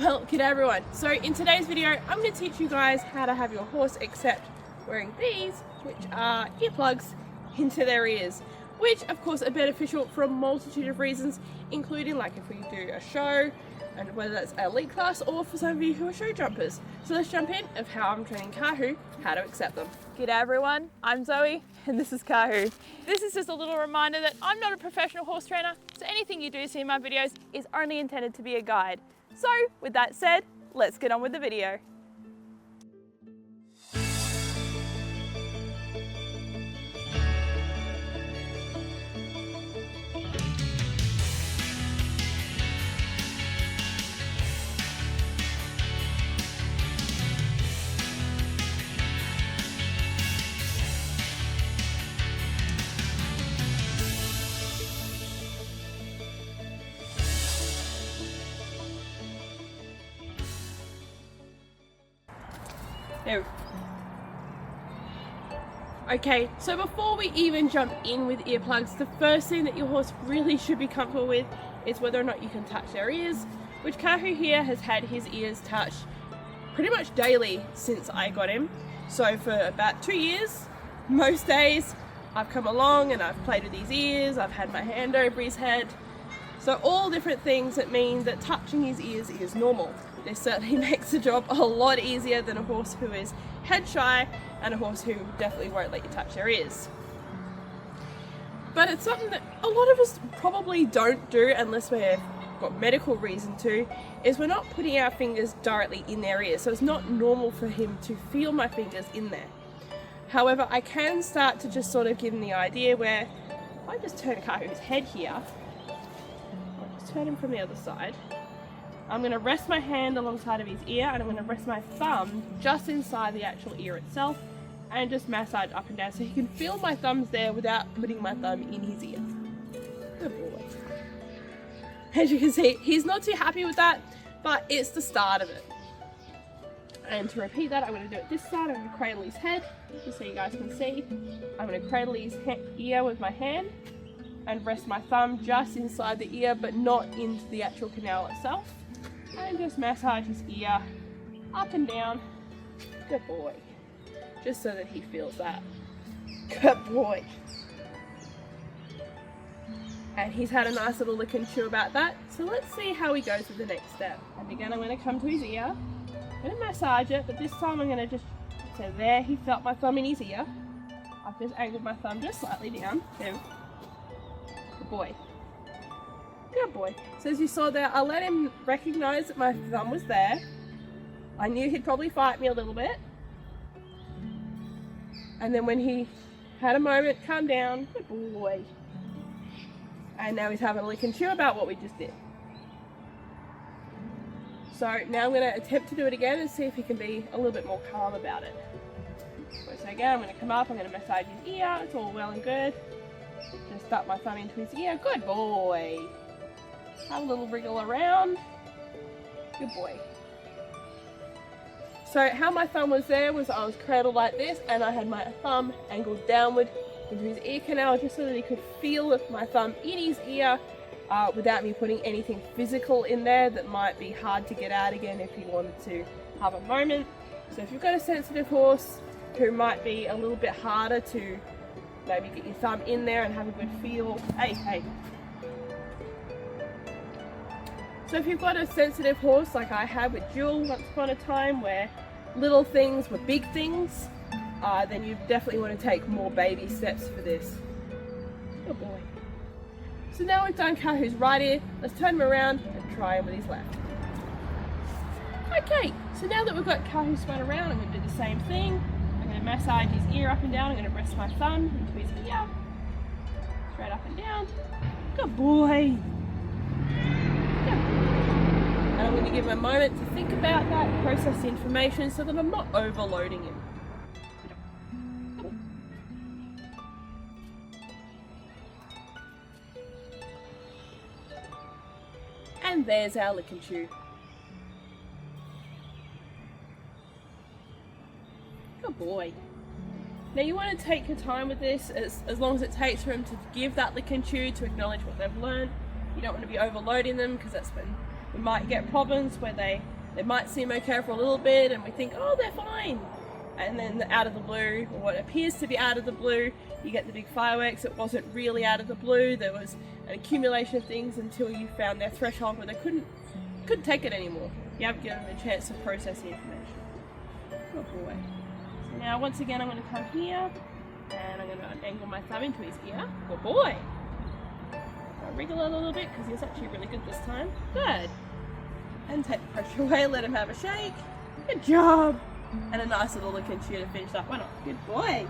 Well, g'day everyone. So in today's video, I'm going to teach you guys how to have your horse accept wearing these, which are earplugs, into their ears, which of course are beneficial for a multitude of reasons, including like if we do a show, and whether that's an elite class or for some of you who are show jumpers. So let's jump in of how I'm training Kahu, how to accept them. G'day everyone, I'm Zoe and this is Kahu. This is just a little reminder that I'm not a professional horse trainer, so anything you do see in my videos is only intended to be a guide. So with that said, let's get on with the video. No. Okay, so before we even jump in with earplugs, the first thing that your horse really should be comfortable with is whether or not you can touch their ears, which Kahu here has had his ears touched pretty much daily since I got him. So for about 2 years, most days I've come along and I've played with his ears, I've had my hand over his head. So all different things that mean that touching his ears is normal. This certainly makes the job a lot easier than a horse who is head shy and a horse who definitely won't let you touch their ears. But it's something that a lot of us probably don't do unless we've got medical reason to, is we're not putting our fingers directly in their ears. So it's not normal for him to feel my fingers in there. However, I can start to just sort of give him the idea where if I just turn Kahu's head here, I'll just turn him from the other side. I'm going to rest my hand alongside of his ear and I'm going to rest my thumb just inside the actual ear itself and just massage up and down so he can feel my thumbs there without putting my thumb in his ear. Good boy. As you can see, he's not too happy with that, but it's the start of it. And to repeat that, I'm going to do it this side. I'm going to cradle his head, just so you guys can see. I'm going to cradle his ear with my hand and rest my thumb just inside the ear, but not into the actual canal itself. And just massage his ear up and down. Good boy. Just so that he feels that. Good boy. And he's had a nice little lick and chew about that. So let's see how he goes with the next step. And again, I'm going to come to his ear. I'm going to massage it, but this time I'm going to just, so there he felt my thumb in his ear. I've just angled my thumb just slightly down. There. Good boy. Good boy. So as you saw there, I let him recognize that my thumb was there. I knew he'd probably fight me a little bit. And then when he had a moment, calm down, good boy. And now he's having a lick and chew about what we just did. So now I'm going to attempt to do it again and see if he can be a little bit more calm about it. So again, I'm going to come up, I'm going to massage his ear, it's all well and good. Just stuck my thumb into his ear, good boy. Have a little wriggle around. Good boy. So how my thumb was there was I was cradled like this and I had my thumb angled downward into his ear canal just so that he could feel my thumb in his ear without me putting anything physical in there that might be hard to get out again if he wanted to have a moment. So if you've got a sensitive horse who might be a little bit harder to maybe get your thumb in there and have a good feel. Hey. So if you've got a sensitive horse like I had with Jewel once upon a time where little things were big things, then you definitely want to take more baby steps for this. Good boy. So now we've done Kahu's right ear, let's turn him around and try him with his left. Okay, so now that we've got Kahu spun around, I'm going to do the same thing. I'm going to massage his ear up and down, I'm going to rest my thumb into his ear. Straight up and down. Good boy. And I'm going to give him a moment to think about that, process the information so that I'm not overloading him. And there's our lick and chew. Good boy. Now you want to take your time with this as long as it takes for them to give that lick and chew to acknowledge what they've learned. You don't want to be overloading them because that's when we might get problems where they might seem okay for a little bit and we think, oh, they're fine. And then out of the blue, or what appears to be out of the blue, you get the big fireworks. It wasn't really out of the blue. There was an accumulation of things until you found their threshold where they couldn't take it anymore. You haven't given them a chance to process the information. Good boy. So now once again I'm going to come here and I'm going to angle my thumb into his ear. Good boy. I'll wriggle it a little bit because he's actually really good this time. Good. And take the pressure away, let him have a shake. Good job. And a nice little look into you to finish that one off. Good boy.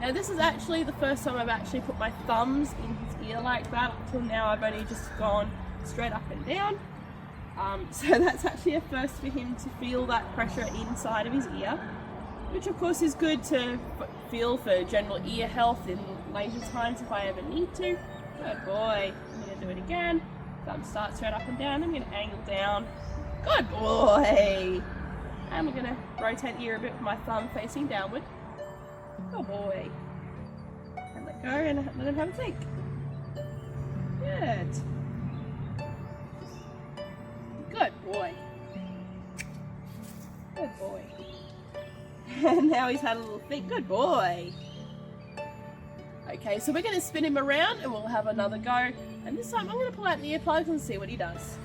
Now this is actually the first time I've actually put my thumbs in his ear like that. Up till now I've only just gone straight up and down. So that's actually a first for him to feel that pressure inside of his ear, which of course is good to feel for general ear health in later times if I ever need to. Good boy. I'm going to do it again. Thumb starts straight up and down. I'm going to angle down. Good boy. And we're going to rotate the ear a bit with my thumb facing downward. Good boy. And let go and let him have a think. Good. Good boy. Good boy. And now he's had a little think. Good boy. Okay, so we're going to spin him around and we'll have another go. And this time I'm going to pull out the earplugs and see what he does.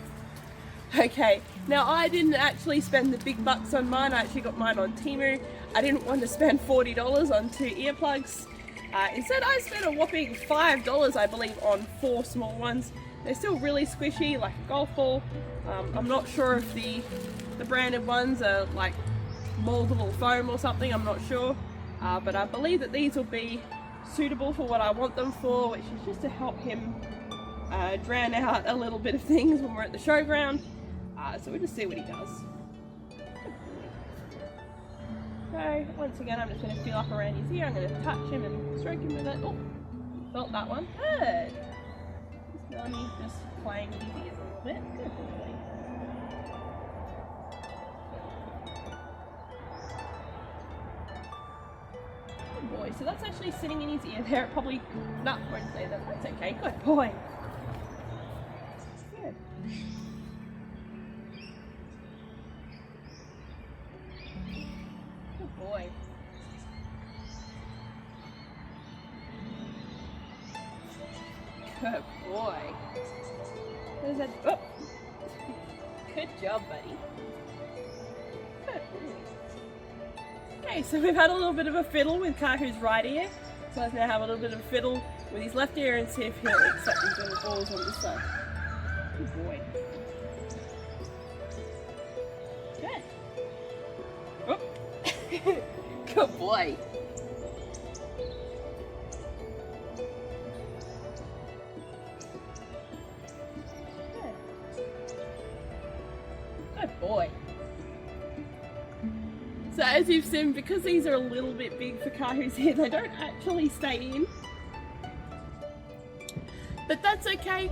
Okay, now I didn't actually spend the big bucks on mine. I actually got mine on Temu. I didn't want to spend $40 on 2 earplugs. Instead I spent a whopping $5, I believe, on 4 small ones. They're still really squishy, like a golf ball. I'm not sure if the branded ones are like moldable foam or something, I'm not sure. But I believe that these will be suitable for what I want them for, which is just to help him drown out a little bit of things when we're at the showground. So we'll just see what he does. So once again I'm just going to feel up around his ear. I'm going to touch him and stroke him with it. Oh, felt that one. Good. Just Mommy just playing with his ears a little bit. Good boy. Good boy. So that's actually sitting in his ear there. It probably won't say that. That's okay. Good boy. Good. Good boy. Good boy. There's that. Oh. Good job, buddy. Good. Okay, so we've had a little bit of a fiddle with Kahu's right ear. So let's now have a little bit of a fiddle with his left ear and see if he'll accept these little balls on this side. Good boy. Good. Oh. Good boy. Good boy. So as you've seen, because these are a little bit big for Kahu's ear, they don't actually stay in. But that's okay.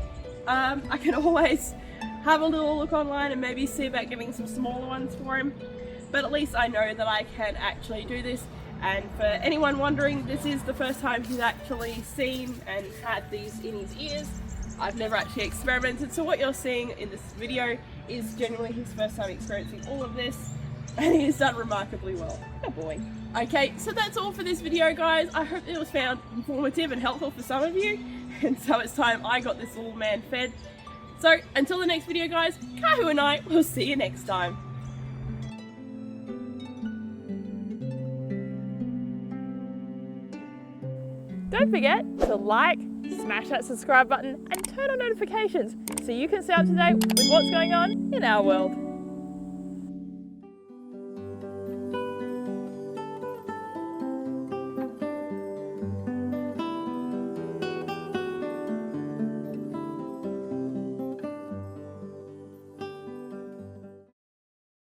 I can always have a little look online and maybe see about getting some smaller ones for him. But at least I know that I can actually do this. And for anyone wondering, this is the first time he's actually seen and had these in his ears. I've never actually experimented, so what you're seeing in this video is genuinely his first time experiencing all of this, and he has done remarkably well. Good boy. Okay, so that's all for this video, guys. I hope it was found informative and helpful for some of you, and so it's time I got this little man fed. So until the next video, guys, Kahu and I will see you next time. Don't forget to like, smash that subscribe button and turn on notifications so you can stay up to date with what's going on in our world.